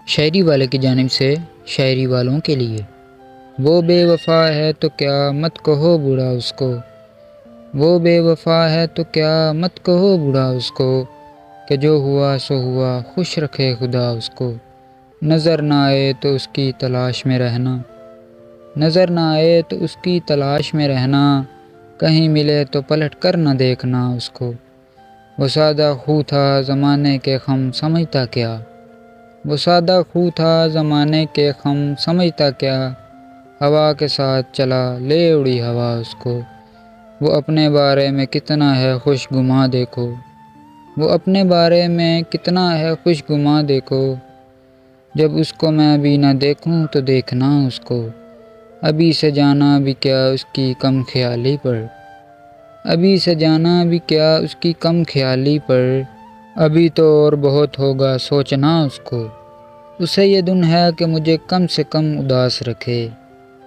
شاعری والے کی جانب سے شاعری والوں کے لیے۔ وہ بے وفا ہے تو کیا مت کہو برا اس کو، وہ بے وفا ہے تو کیا مت کہو برا اس کو، کہ جو ہوا سو ہوا خوش رکھے خدا اس کو۔ نظر نہ آئے تو اس کی تلاش میں رہنا، نظر نہ آئے تو اس کی تلاش میں رہنا، کہیں ملے تو پلٹ کر نہ دیکھنا اس کو۔ وہ سادہ خو تھا زمانے کے غم سمجھتا کیا، وہ سادہ خو تھا زمانے کے غم سمجھتا کیا، ہوا کے ساتھ چلا لے اڑی ہوا اس کو۔ وہ اپنے بارے میں کتنا ہے خوش گماں دیکھو، وہ اپنے بارے میں کتنا ہے خوش گماں دیکھو، جب اس کو میں ابھی نہ دیکھوں تو دیکھنا اس کو۔ ابھی سے جانا بھی کیا اس کی کم خیالی پر، ابھی سے جانا بھی کیا اس کی کم خیالی پر، ابھی تو اور بہت ہوگا سوچنا اس کو۔ اسے یہ دن ہے کہ مجھے کم سے کم اداس رکھے،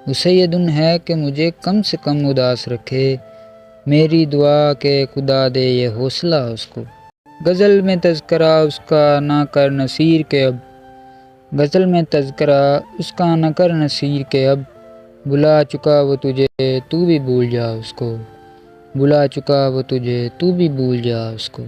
اسے یہ دن ہے کہ مجھے کم سے کم اداس رکھے، میری دعا کہ خدا دے یہ حوصلہ اس کو۔ غزل میں تذکرہ اس کا نہ کر نصیر کے اب، غزل میں تذکرہ اس کا نہ کر نصیر کے اب، بلا چکا وہ تجھے تو بھی بھول جا اس کو، بلا چکا وہ تجھے تو بھی بھول جا اس کو۔